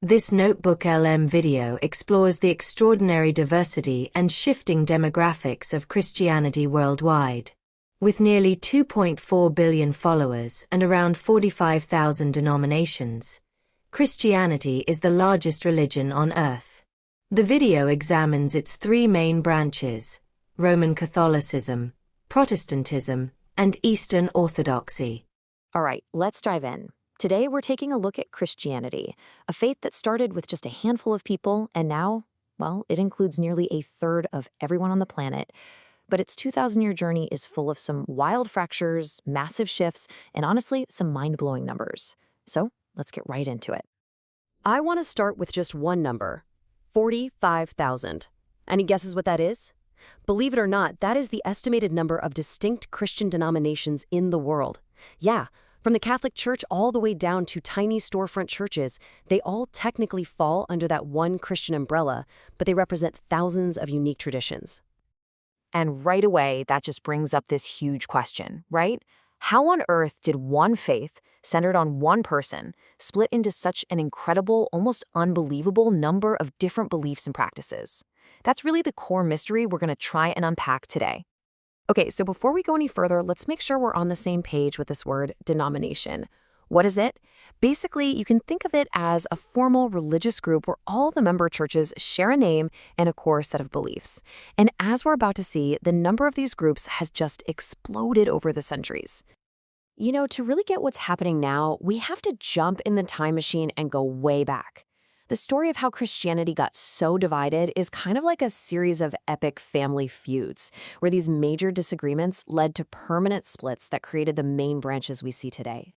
This Notebook LM video explores the extraordinary diversity and shifting demographics of Christianity worldwide. With nearly 2.4 billion followers and around 45,000 denominations, Christianity is the largest religion on earth. The video examines its three main branches: Roman Catholicism, Protestantism, and Eastern Orthodoxy. All right, let's dive in. Today, we're taking a look at Christianity, a faith that started with just a handful of people, and now, well, it includes nearly a third of everyone on the planet. But its 2,000-year journey is full of some wild fractures, massive shifts, and honestly, some mind-blowing numbers. So, let's get right into it. I want to start with just one number, 45,000. Any guesses what that is? Believe it or not, that is the estimated number of distinct Christian denominations in the world. Yeah. From the Catholic Church all the way down to tiny storefront churches, they all technically fall under that one Christian umbrella, but they represent thousands of unique traditions. And right away, that just brings up this huge question, right? How on earth did one faith, centered on one person, split into such an incredible, almost unbelievable number of different beliefs and practices? That's really the core mystery we're going to try and unpack today. Okay, so before we go any further, let's make sure we're on the same page with this word denomination. What is it? Basically, you can think of it as a formal religious group where all the member churches share a name and a core set of beliefs. And as we're about to see, the number of these groups has just exploded over the centuries. You know, to really get what's happening now, we have to jump in the time machine and go way back. The story of how Christianity got so divided is kind of like a series of epic family feuds, where these major disagreements led to permanent splits that created the main branches we see today.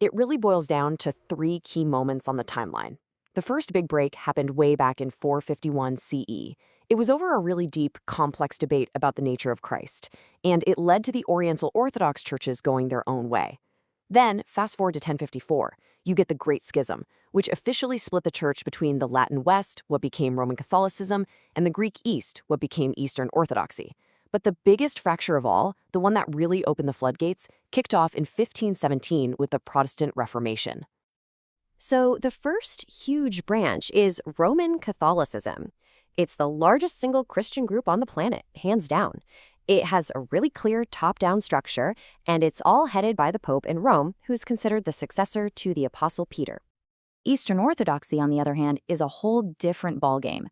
It really boils down to three key moments on the timeline. The first big break happened way back in 451 CE. It was over a really deep, complex debate about the nature of Christ, and it led to the Oriental Orthodox churches going their own way. Then, fast forward to 1054, you get the Great Schism, which officially split the church between the Latin West, what became Roman Catholicism, and the Greek East, what became Eastern Orthodoxy. But the biggest fracture of all, the one that really opened the floodgates, kicked off in 1517 with the Protestant Reformation. So the first huge branch is Roman Catholicism. It's the largest single Christian group on the planet, hands down. It has a really clear top-down structure, and it's all headed by the Pope in Rome, who's considered the successor to the Apostle Peter. Eastern Orthodoxy, on the other hand, is a whole different ballgame.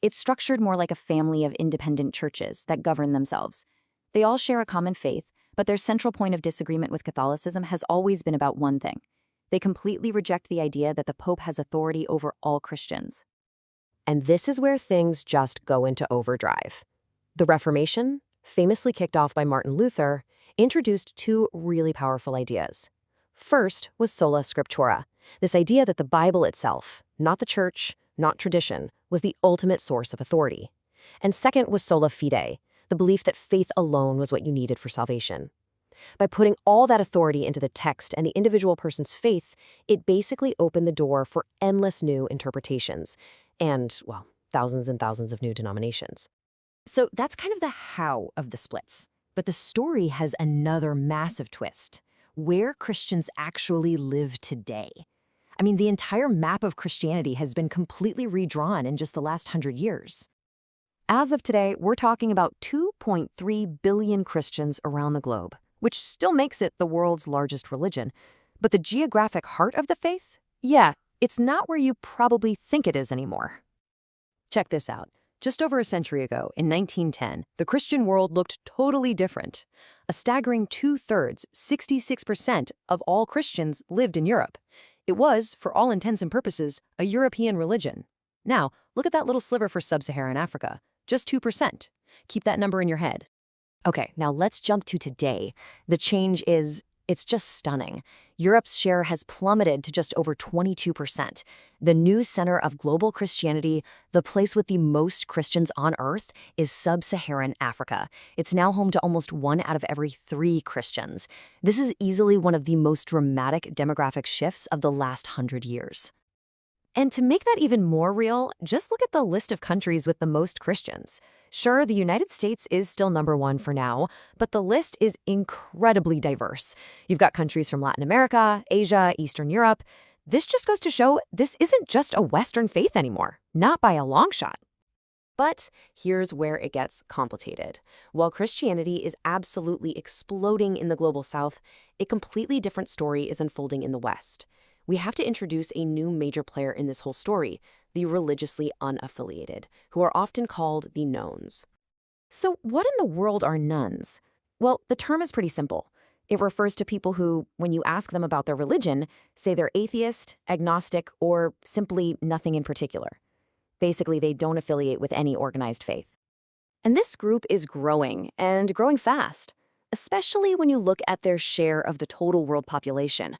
It's structured more like a family of independent churches that govern themselves. They all share a common faith, but their central point of disagreement with Catholicism has always been about one thing. They completely reject the idea that the Pope has authority over all Christians. And this is where things just go into overdrive. The Reformation, famously kicked off by Martin Luther, introduced two really powerful ideas. First was sola scriptura, this idea that the Bible itself, not the church, not tradition, was the ultimate source of authority. And second was sola fide, the belief that faith alone was what you needed for salvation. By putting all that authority into the text and the individual person's faith, it basically opened the door for endless new interpretations and, well, thousands and thousands of new denominations. So that's kind of the how of the splits. But the story has another massive twist: where Christians actually live today. I mean, the entire map of Christianity has been completely redrawn in just the last 100 years. As of today, we're talking about 2.3 billion Christians around the globe, which still makes it the world's largest religion. But the geographic heart of the faith? Yeah, it's not where you probably think it is anymore. Check this out. Just over a century ago, in 1910, the Christian world looked totally different. A staggering 2/3, 66% of all Christians lived in Europe. It was, for all intents and purposes, a European religion. Now, look at that little sliver for Sub-Saharan Africa, just 2%. Keep that number in your head. Okay, now let's jump to today. The change it's just stunning. Europe's share has plummeted to just over 22%. The new center of global Christianity, the place with the most Christians on earth, is Sub-Saharan Africa. It's now home to almost 1 out of every 3 Christians. This is easily one of the most dramatic demographic shifts of the last 100 years. And to make that even more real, just look at the list of countries with the most Christians. Sure, the United States is still number 1 for now, but the list is incredibly diverse. You've got countries from Latin America, Asia, Eastern Europe. This just goes to show this isn't just a Western faith anymore, not by a long shot. But here's where it gets complicated. While Christianity is absolutely exploding in the global South, a completely different story is unfolding in the West. We have to introduce a new major player in this whole story, the religiously unaffiliated, who are often called the nones. So what in the world are nones? Well, the term is pretty simple. It refers to people who, when you ask them about their religion, say they're atheist, agnostic, or simply nothing in particular. Basically, they don't affiliate with any organized faith. And this group is growing, and growing fast, especially when you look at their share of the total world population.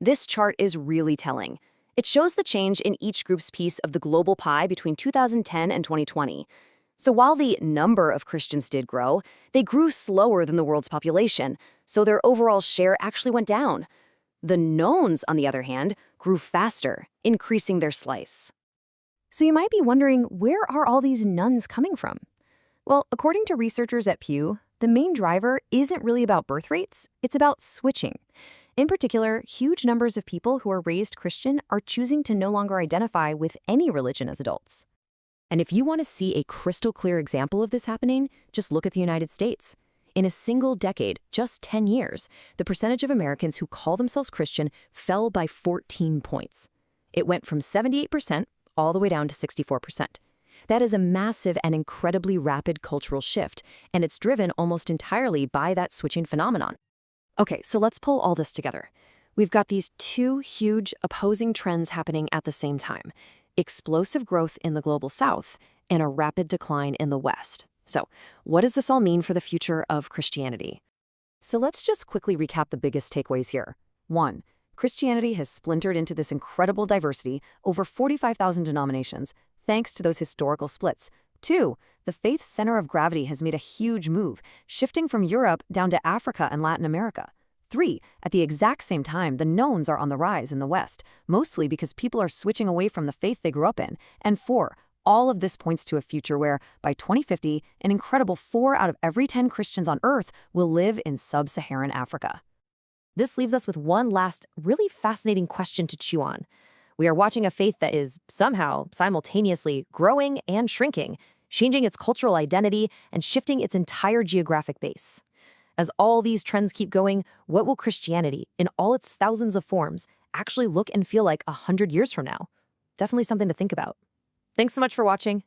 This chart is really telling. It shows the change in each group's piece of the global pie between 2010 and 2020. So while the number of Christians did grow, they grew slower than the world's population, so their overall share actually went down. The nones, on the other hand, grew faster, increasing their slice. So you might be wondering, where are all these nones coming from? Well, according to researchers at Pew, the main driver isn't really about birth rates, it's about switching. In particular, huge numbers of people who are raised Christian are choosing to no longer identify with any religion as adults. And if you want to see a crystal clear example of this happening, just look at the United States. In a single decade, just 10 years, the percentage of Americans who call themselves Christian fell by 14 points. It went from 78% all the way down to 64%. That is a massive and incredibly rapid cultural shift, and it's driven almost entirely by that switching phenomenon. Okay, so let's pull all this together. We've got these two huge opposing trends happening at the same time: explosive growth in the global South and a rapid decline in the West. So, what does this all mean for the future of Christianity? So let's just quickly recap the biggest takeaways here. 1. Christianity has splintered into this incredible diversity, over 45,000 denominations, thanks to those historical splits. 2. The faith's center of gravity has made a huge move, shifting from Europe down to Africa and Latin America. 3. At the exact same time, the nones are on the rise in the West, mostly because people are switching away from the faith they grew up in. And 4. All of this points to a future where, by 2050, an incredible 4 out of every 10 Christians on Earth will live in Sub-Saharan Africa. This leaves us with one last, really fascinating question to chew on. We are watching a faith that is somehow simultaneously growing and shrinking, changing its cultural identity and shifting its entire geographic base. As all these trends keep going, what will Christianity, in all its thousands of forms, actually look and feel like 100 years from now? Definitely something to think about. Thanks so much for watching.